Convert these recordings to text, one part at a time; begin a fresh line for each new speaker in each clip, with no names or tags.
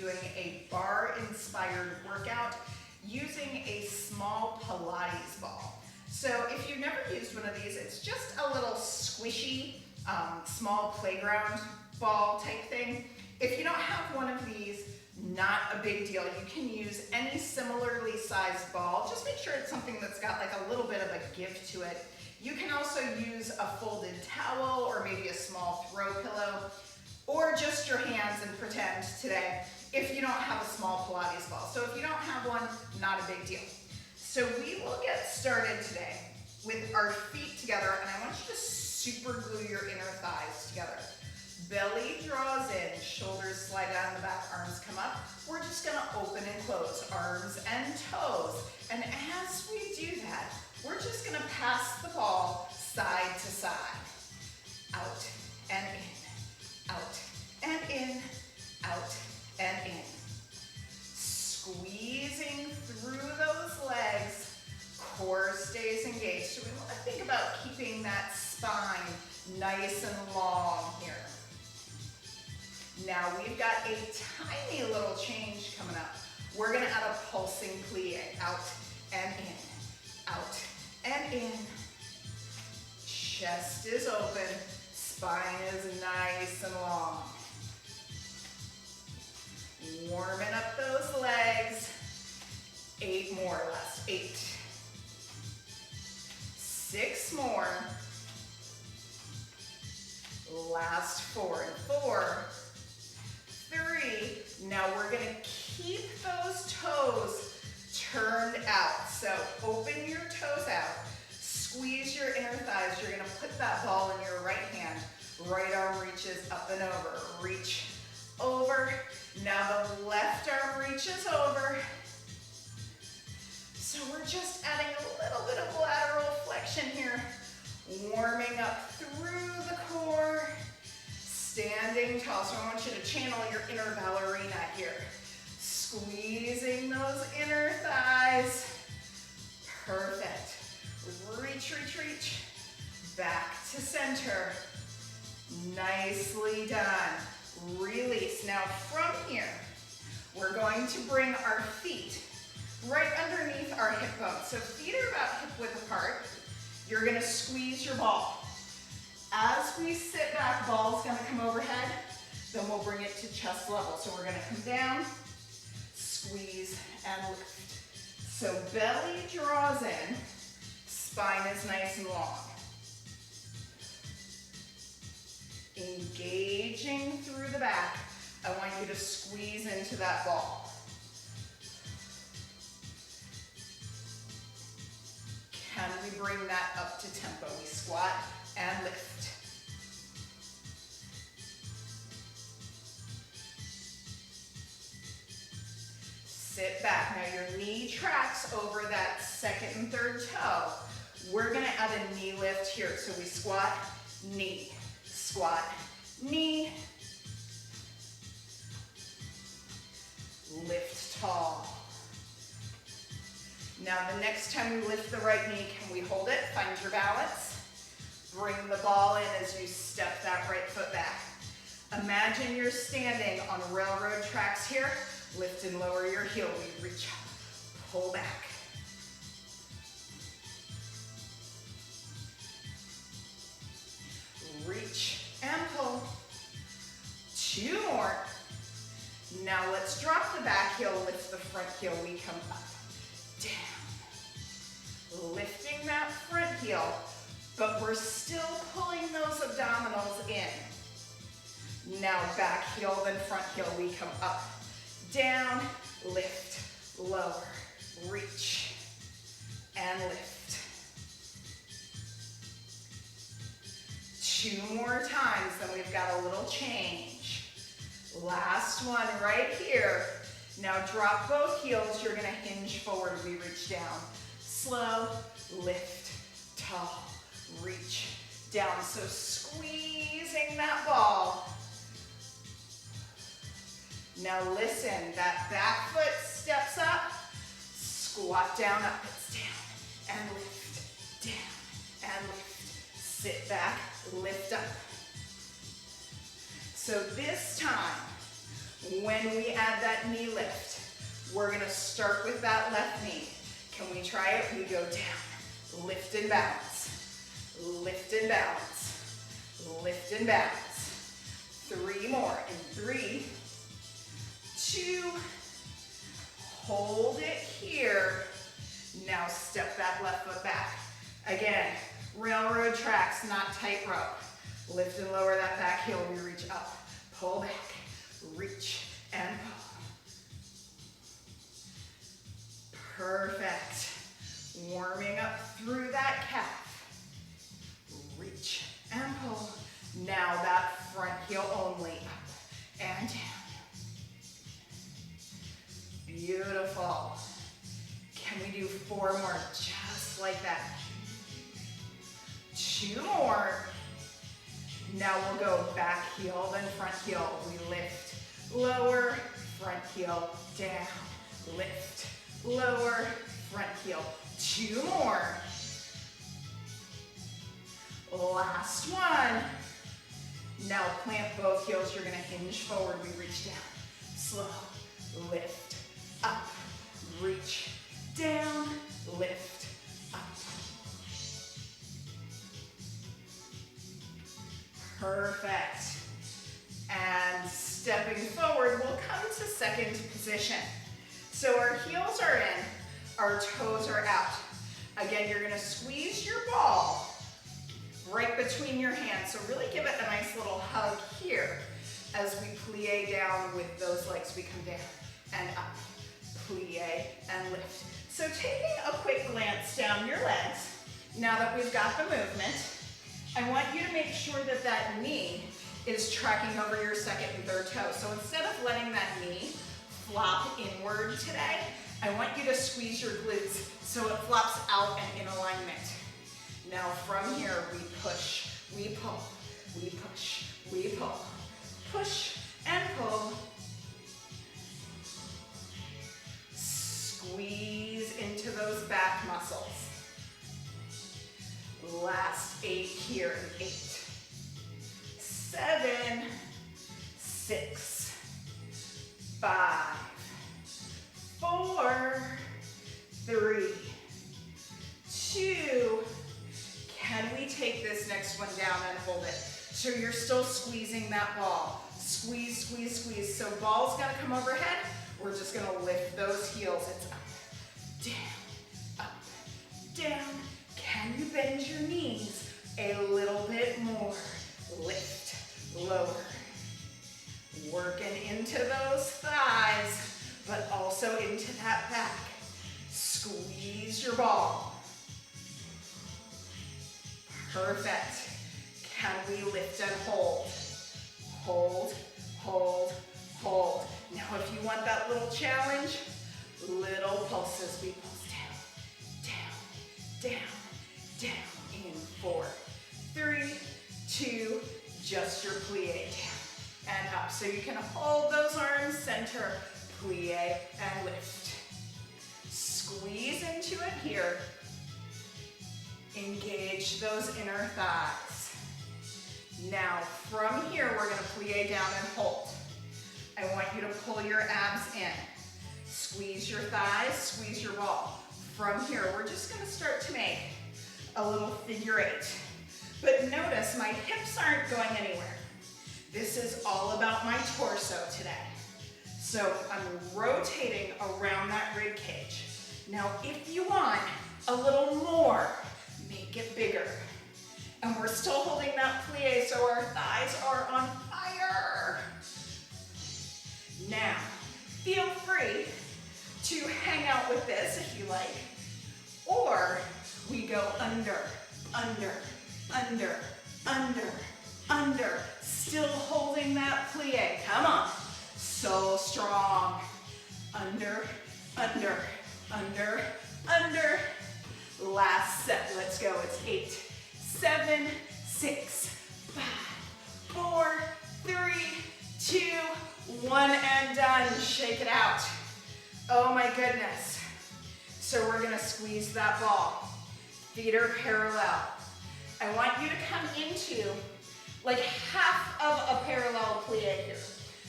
doing a bar-inspired workout using a small Pilates ball. So if you've never used one of these, it's just a little squishy, small playground ball type thing. If you don't have one of these, not a big deal. You can use any similarly sized ball. Just make sure it's something that's got like a little bit of a give to it. You can also use a folded towel or maybe a small throw pillow, or just your hands and pretend today if you don't have a small Pilates ball. So if you don't have one, not a big deal. So we will get started today with our feet together, and I want you to super glue your inner thighs together. Belly draws in, shoulders slide down the back, arms come up. We're just gonna open and close, arms and toes. And as we do that, we're just gonna pass the ball side to side. Out and in, out and in, out and in. Squeezing through those legs, core stays engaged. So we wanna think about keeping that spine nice and long here. Now we've got a tiny little change coming up. We're gonna add a pulsing plie, out and in, out and in. Chest is open, spine is nice and long. Warming up those legs. 8 more, last 8. 6 more. Last 4 and 4. 3. Now we're gonna keep those toes turned out. So open your toes out, squeeze your inner thighs. You're gonna put that ball in your right hand. Right arm reaches up and over. Reach over. Now the left arm reaches over. So we're just adding a little bit of lateral flexion here. Warming up through the core. Standing tall, so I want you to channel your inner ballerina here. Squeezing those inner thighs. Perfect. Reach, reach, reach. Back to center. Nicely done. Release. Now from here, we're going to bring our feet right underneath our hip bones. So feet are about hip width apart. You're gonna squeeze your ball. As we sit back, ball's gonna come overhead, then we'll bring it to chest level. So we're gonna come down, squeeze, and lift. So belly draws in, spine is nice and long. Engaging through the back, I want you to squeeze into that ball. Can we bring that up to tempo? We squat and lift. Sit back. Now your knee tracks over that second and third toe. We're gonna add a knee lift here. So we squat, knee, squat, knee. Lift tall. Now the next time we lift the right knee, can we hold it? Find your balance. Bring the ball in as you step that right foot back. Imagine you're standing on railroad tracks here. Lift and lower your heel. We reach up, pull back. Reach and pull. 2 more. Now let's drop the back heel, lift the front heel. We come up, down. Lifting that front heel, but we're still pulling those abdominals in. Now back heel, then front heel. We come up, down, lift, lower, reach, and lift. 2 more times, then we've got a little change. Last one right here. Now drop both heels, you're gonna hinge forward, we reach down. Slow, lift, tall, reach, down. So squeezing that ball. Now listen, that back foot steps up, squat down, up, it's down, and lift, down, and lift. Sit back, lift up. So this time, When we add that knee lift, we're gonna start with that left knee. Can we try it? We go down, lift and bounce, lift and bounce, lift and bounce. 3 more, in 3, 2, hold it here. Now step that left foot back. Again, railroad tracks, not tightrope. Lift and lower that back heel, we reach up, pull back, reach and pull. Perfect. Warming up through that calf. Reach and pull. Now that front heel only, up and down. Beautiful. Can we do 4 more just like that? 2 more. Now we'll go back heel, then front heel. We lift, lower, front heel, down, lift, lower, front heel. 2 more. Last one. Now plant both heels. You're gonna hinge forward. We reach down, slow, lift, up, reach, down, lift, up. Perfect. And stepping forward, we'll come to second position. So our heels are in, our toes are out. Again, you're gonna squeeze your ball right between your hands. So really give it a nice little hug here as we plie down with those legs. We come down and up, plie and lift. So taking a quick glance down your legs, now that we've got the movement, I want you to make sure that that knee is tracking over your second and third toe. So instead of letting that knee flop inward today, I want you to squeeze your glutes so it flops out and in alignment. Now from here, we push, we pull, we push, we pull, push and pull. Squeeze into those back muscles. Last 8 here, 8, 7, 6, 5, 4, 3, 2. Can we take this next one down and hold it? So you're still squeezing that ball. Squeeze, squeeze, squeeze. So ball's gonna come overhead. We're just gonna lift those heels. It's up, down. Can you bend your knees a little bit more? Lift, lower. Working into those thighs, but also into that back. Squeeze your ball. Perfect. Can we lift and hold? Hold, hold, hold. Now if you want that little challenge, little pulses. We pulse down, down, down, down. In 4, 3, 2, just your plie down and up. So you can hold those arms center, plie and lift. Squeeze into it here. Engage those inner thighs. Now from here, we're gonna plie down and hold. I want you to pull your abs in. Squeeze your thighs, squeeze your ball. From here, we're just gonna start to make a little figure 8. But notice my hips aren't going anywhere. This is all about my torso today. So I'm rotating around that rib cage. Now, if you want a little more, make it bigger. And we're still holding that plie so our thighs are on fire. Now, feel free to hang out with this if you like. Or we go under, under, under, under, under. Still holding that plie. Come on. So strong. Under, under, under, under. Last set. Let's go. It's 8, 7, 6, 5, 4, 3, 2, 1, and done. Shake it out. Oh my goodness. So we're gonna squeeze that ball. Feet are parallel. I want you to come into like half of a parallel plie here.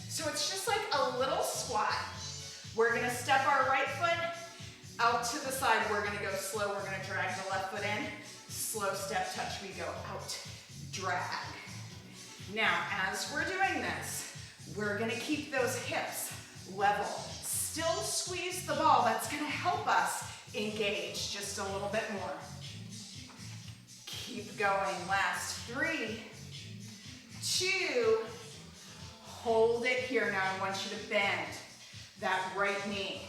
So it's just like a little squat. We're gonna step our right foot out to the side. We're gonna go slow. We're gonna drag the left foot in. Slow step touch, we go out, drag. Now, as we're doing this, we're gonna keep those hips level. Still squeeze the ball. That's gonna help us engage just a little bit more. Keep going. Last 3, 2, hold it here. Now I want you to bend that right knee.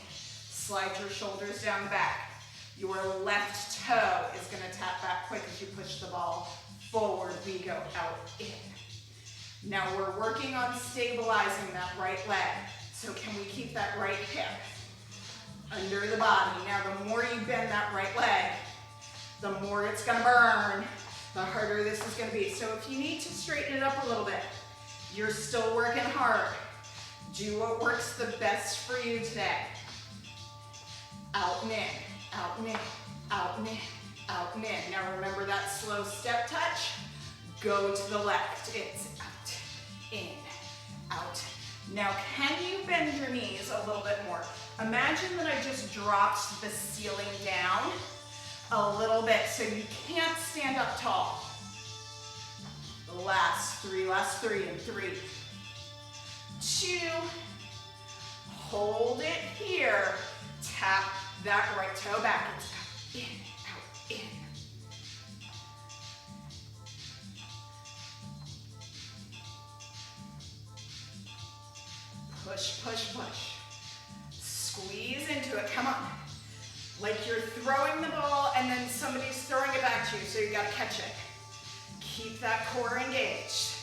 Slide your shoulders down the back. Your left toe is going to tap back quick as you push the ball forward. We go out, in. Now we're working on stabilizing that right leg. So can we keep that right hip under the body? Now the more you bend that right leg, the more it's going to burn, the harder this is going to be. So if you need to straighten it up a little bit, you're still working hard. Do what works the best for you today. Out and in, out and in, out and in, out and in. Now remember that slow step touch. Go to the left. It's out, in, out. Now can you bend your knees a little bit more? Imagine that I just dropped the ceiling down a little bit so you can't stand up tall. Last 3, and 3, 2, hold it here. Tap that right toe back. It's out, in, out, in. Push, push, push. Squeeze into it, come on. Like you're throwing the ball and then somebody's throwing it back to you, so you gotta catch it. Keep that core engaged.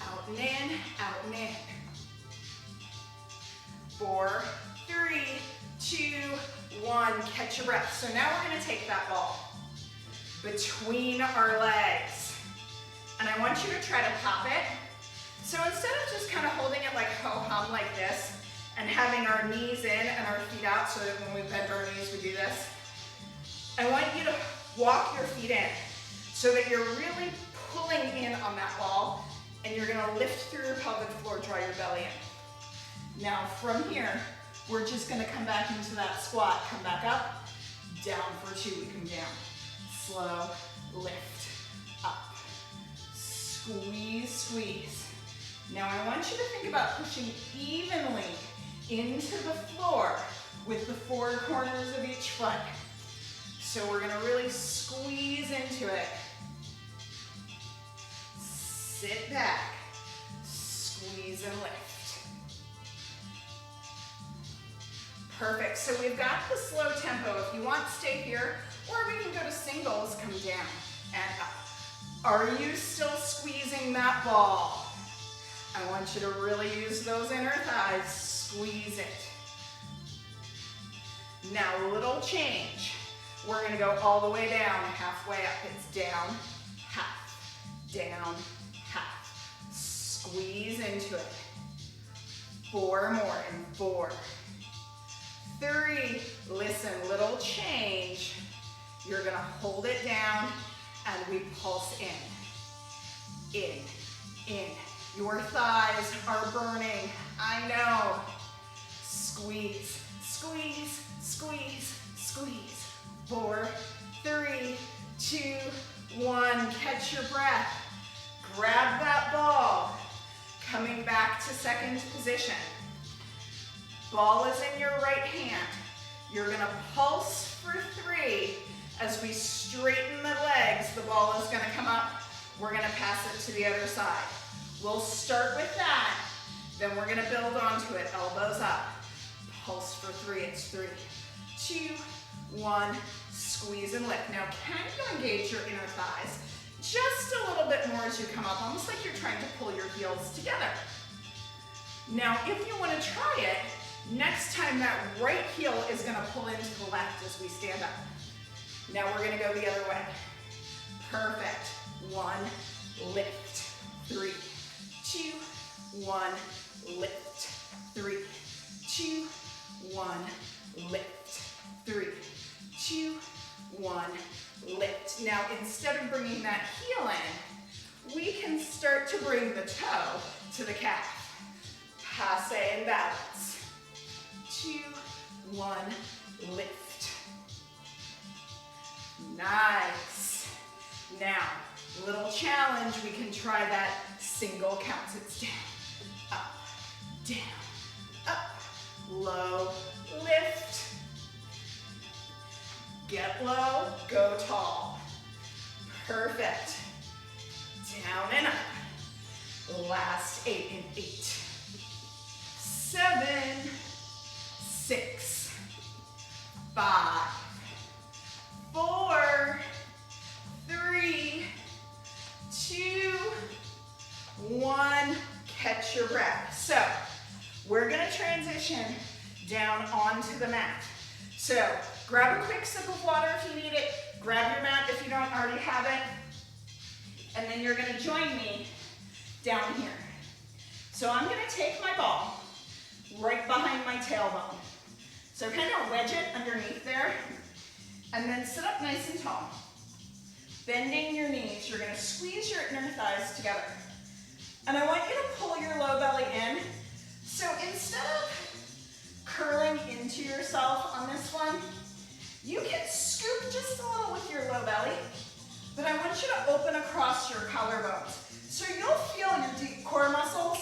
Out and in, out and in. 4, 3, 2, 1, catch your breath. So now we're gonna take that ball between our legs. And I want you to try to pop it. So instead of just kind of holding it like ho-hum like this, and having our knees in and our feet out so that when we bend our knees, we do this, I want you to walk your feet in so that you're really pulling in on that ball, and you're gonna lift through your pelvic floor, draw your belly in. Now from here, we're just gonna come back into that squat. Come back up, down for 2, we come down. Slow, lift, up. Squeeze, squeeze. Now I want you to think about pushing evenly into the floor with the 4 corners of each foot. So we're gonna really squeeze into it. Sit back, squeeze and lift. Perfect, so we've got the slow tempo. If you want, stay here, or we can go to singles, come down and up. Are you still squeezing that ball? I want you to really use those inner thighs, squeeze it. Now, little change. We're gonna go all the way down, halfway up. It's down, half, down, half. Squeeze into it. 4 more, and 4, 3, listen, little change. You're gonna hold it down, and we pulse in, in. Your thighs are burning, I know. Squeeze, squeeze, squeeze, squeeze. 4, 3, 2, 1, catch your breath. Grab that ball. Coming back to second position. Ball is in your right hand. You're gonna pulse for 3. As we straighten the legs, the ball is gonna come up. We're gonna pass it to the other side. We'll start with that, then we're gonna build onto it, elbows up. Pulse for 3, it's 3, 2, 1, squeeze and lift. Now, can you engage your inner thighs just a little bit more as you come up, almost like you're trying to pull your heels together. Now, if you wanna try it, next time that right heel is gonna pull into the left as we stand up. Now we're gonna go the other way. Perfect. 1, lift, 3, 2, 1, lift, 3, 2, 1, lift, 3, 2, 1, lift. Now, instead of bringing that heel in, we can start to bring the toe to the calf. Passe and balance. 2, 1, lift. Nice. Now, little challenge, we can try that single count. It's down, up, down, up, low, lift. Get low, go tall. Perfect. Down and up. Last 8 and 8. 7, 6, 5, 4, 3, 2, 1. Catch your breath. So, we're gonna transition down onto the mat. So, grab a quick sip of water if you need it. Grab your mat if you don't already have it. And then you're gonna join me down here. So I'm gonna take my ball right behind my tailbone. So kind of wedge it underneath there, and then sit up nice and tall. Bending your knees, you're gonna squeeze your inner thighs together. And I want you to pull your low belly in. So instead of curling into yourself on this one, you can scoop just a little with your low belly, but I want you to open across your collarbones. So you'll feel your deep core muscles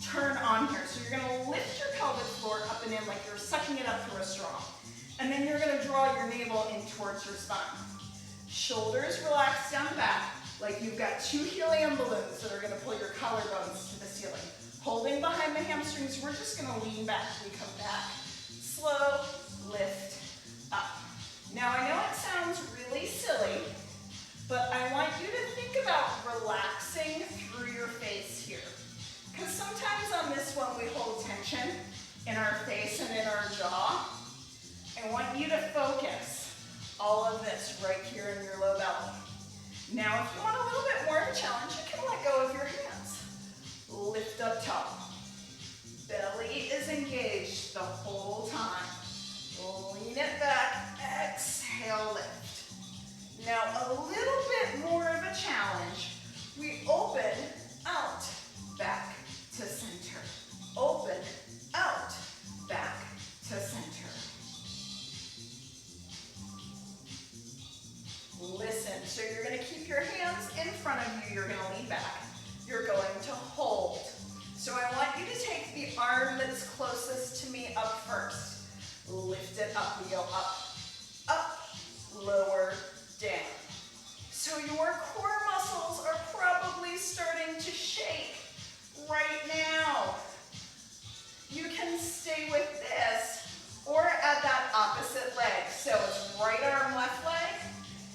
turn on here. So you're gonna lift your pelvic floor up and in like you're sucking it up through a straw. And then you're gonna draw your navel in towards your spine. Shoulders relax down back like you've got 2 helium balloons that are gonna pull your collarbones to the ceiling. Holding behind the hamstrings, we're just gonna lean back. We come back, slow, lift, up. Now I know it sounds really silly, but I want you to think about relaxing through your face here. Because sometimes on this one we hold tension in our face and in our jaw. I want you to focus all of this right here in your low belly. Now if you want a little bit more of a challenge, you can let go of your hands. Lift up top. Belly is engaged the whole time. Lean it back, exhale, lift. Now a little bit more of a challenge. We open out, back to center. Open, out, back to center. Listen, so you're gonna keep your hands in front of you. You're gonna lean back. You're going to hold. So I want you to take the arm that's closest to me up first. Lift it up. We go up, lower, down. So your core muscles are probably starting to shake right now. You can stay with this or at that opposite leg. So it's right arm, left leg,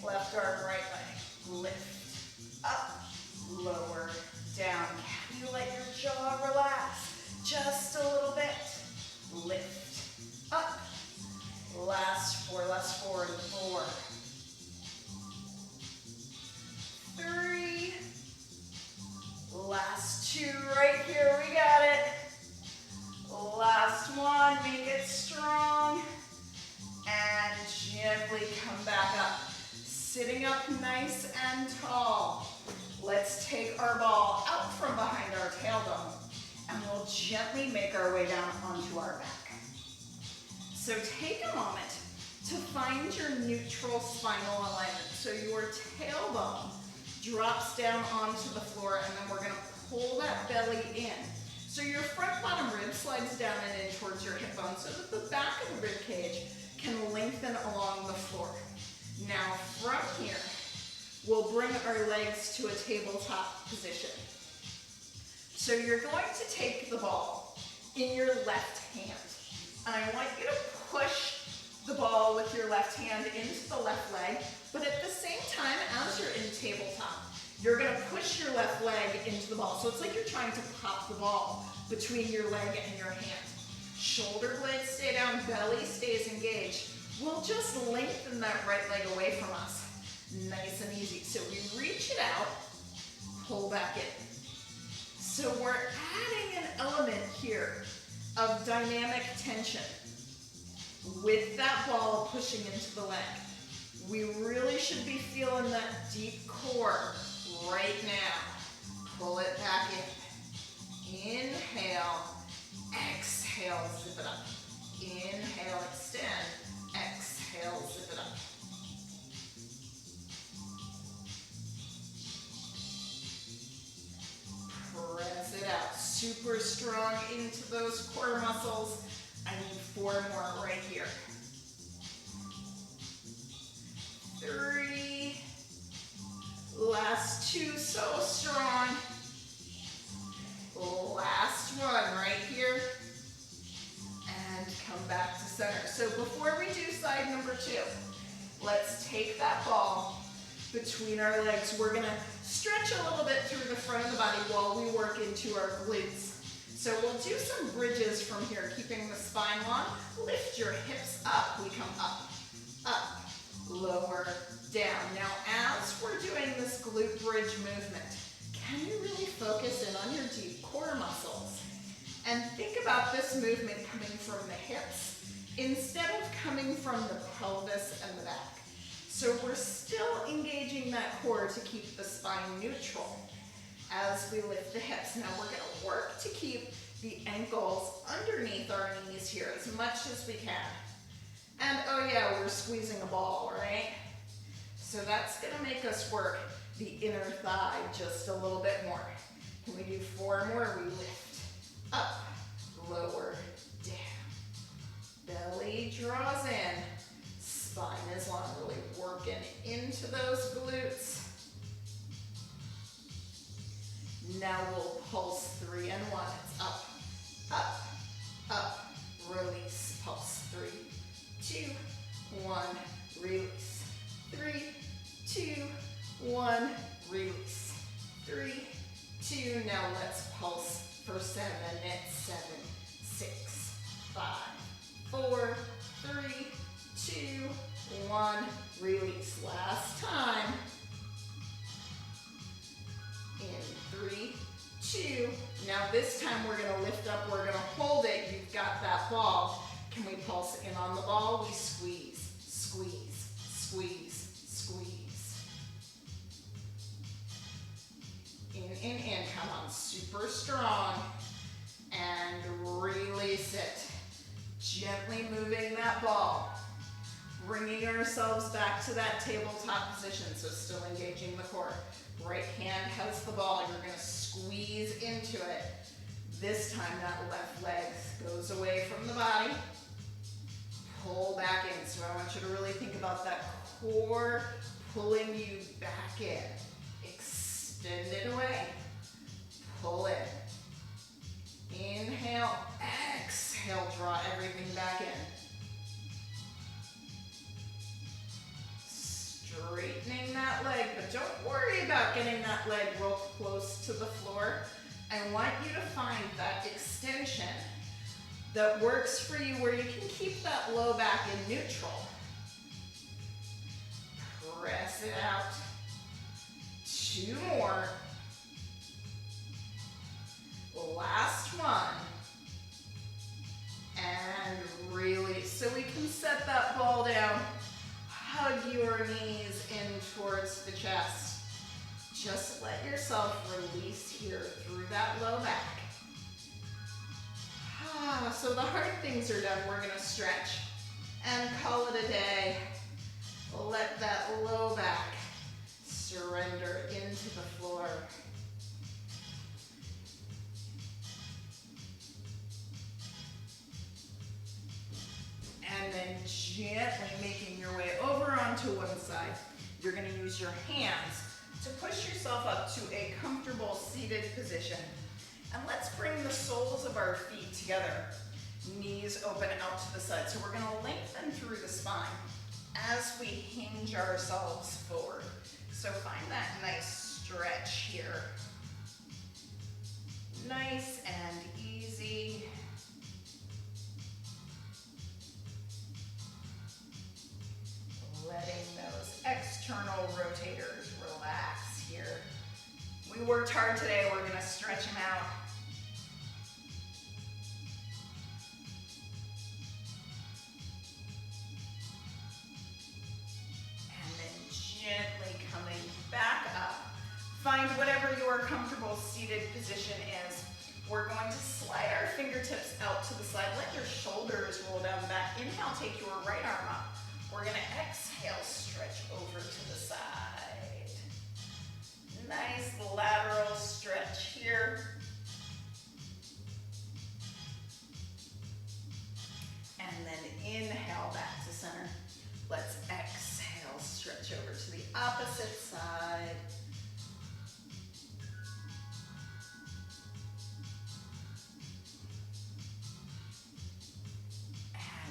left arm, right leg. Lift, up, lower, down. Can you let your jaw relax just a little bit? Lift, up. Last 4, last 4 and 4. 3. Last 2 right here, we got it. Last 1, make it strong. And gently come back up. Sitting up nice and tall. Let's take our ball out from behind our tailbone and we'll gently make our way down onto our back. So take a moment to find your neutral spinal alignment. So your tailbone drops down onto the floor and then we're gonna pull that belly in. So your front bottom rib slides down and in towards your hip bone so that the back of the rib cage can lengthen along the floor. Now from here, we'll bring our legs to a tabletop position. So you're going to take the ball in your left hand. And I want you to push the ball with your left hand into the left leg, but at the same time as you're in tabletop, you're gonna push your left leg into the ball. So it's like you're trying to pop the ball between your leg and your hand. Shoulder blades stay down, belly stays engaged. We'll just lengthen that right leg away from us. Nice and easy. So we reach it out, pull back in. So we're adding an element here of dynamic tension with that ball pushing into the leg. We really should be feeling that deep core right now. pull it back in. Inhale, exhale, zip it up. Inhale, extend, exhale, zip it up. Press it out, super strong into those core muscles. I need 4 more right here. 3, last 2, so strong. Last 1 right here. And come back to center. So before we do side number 2, let's take that ball between our legs. We're gonna stretch a little bit through the front of the body while we work into our glutes. So we'll do some bridges from here, keeping the spine long. Lift your hips up. We come up, up, lower, down. Now, as we're doing this glute bridge movement, can you really focus in on your deep core muscles? And think about this movement coming from the hips instead of coming from the pelvis and the back. So we're still engaging that core to keep the spine neutral as we lift the hips. Now we're going to work to keep the ankles underneath our knees here as much as we can. And oh yeah, we're squeezing a ball, right? So that's going to make us work the inner thigh just a little bit more. Can we do 4 more? We lift up, lower, down. Belly draws in. Spine is long, really working into those glutes. Now we'll pulse 3 and 1. It's up, up, up, release, pulse 3, 2, 1, release, 3, 2, 1, release, 3, 2, now let's pulse for 7, it's 7, 6, 5, 4, 3, 2, 1, release. Last time. In 3, 2. Now this time we're going to lift up, we're going to hold it. You've got that ball. Can we pulse in on the ball? We squeeze, squeeze, squeeze, squeeze. In. Come on, super strong. And release it. Gently moving that ball. Bringing ourselves back to that tabletop position, so still engaging the core. Right hand has the ball, you're gonna squeeze into it. This time that left leg goes away from the body. Pull back in, so I want you to really think about that core pulling you back in. Extend it away, pull in. Inhale, exhale, draw everything back in. Straightening that leg, but don't worry about getting that leg real close to the floor. I want you to find that extension that works for you where you can keep that low back in neutral. Press it out. 2 more. Last one. And release. So we can set that ball down. Hug your knees in towards the chest. Just let yourself release here through that low back. So the hard things are done. We're going to stretch and call it a day. Let that low back surrender into the floor. And then gently making your way over onto one side. You're going to use your hands to push yourself up to a comfortable seated position. And let's bring the soles of our feet together. Knees open out to the side. So we're going to lengthen through the spine as we hinge ourselves forward. So find that nice stretch here. Nice and easy. Letting those external rotators relax here. We worked hard today, we're going to stretch them out. And then gently coming back up. Find whatever you are comfortable seated position is, we're going to slide our fingertips out to the side. Let your shoulders roll down the back. Inhale, take your right arm up. We're gonna exhale, stretch over to the side. Nice lateral stretch here. And then inhale back to center. Let's exhale, stretch over to the opposite side.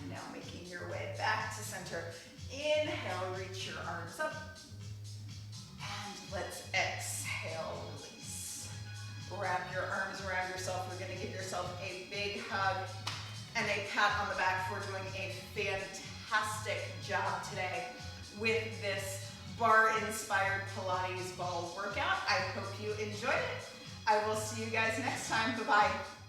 And now making your way back to center. Inhale, reach your arms up. And let's exhale, release. Wrap your arms around yourself. You're gonna give yourself a big hug and a pat on the back for doing a fantastic job today with this bar-inspired Pilates ball workout. I hope you enjoyed it. I will see you guys next time. Bye-bye.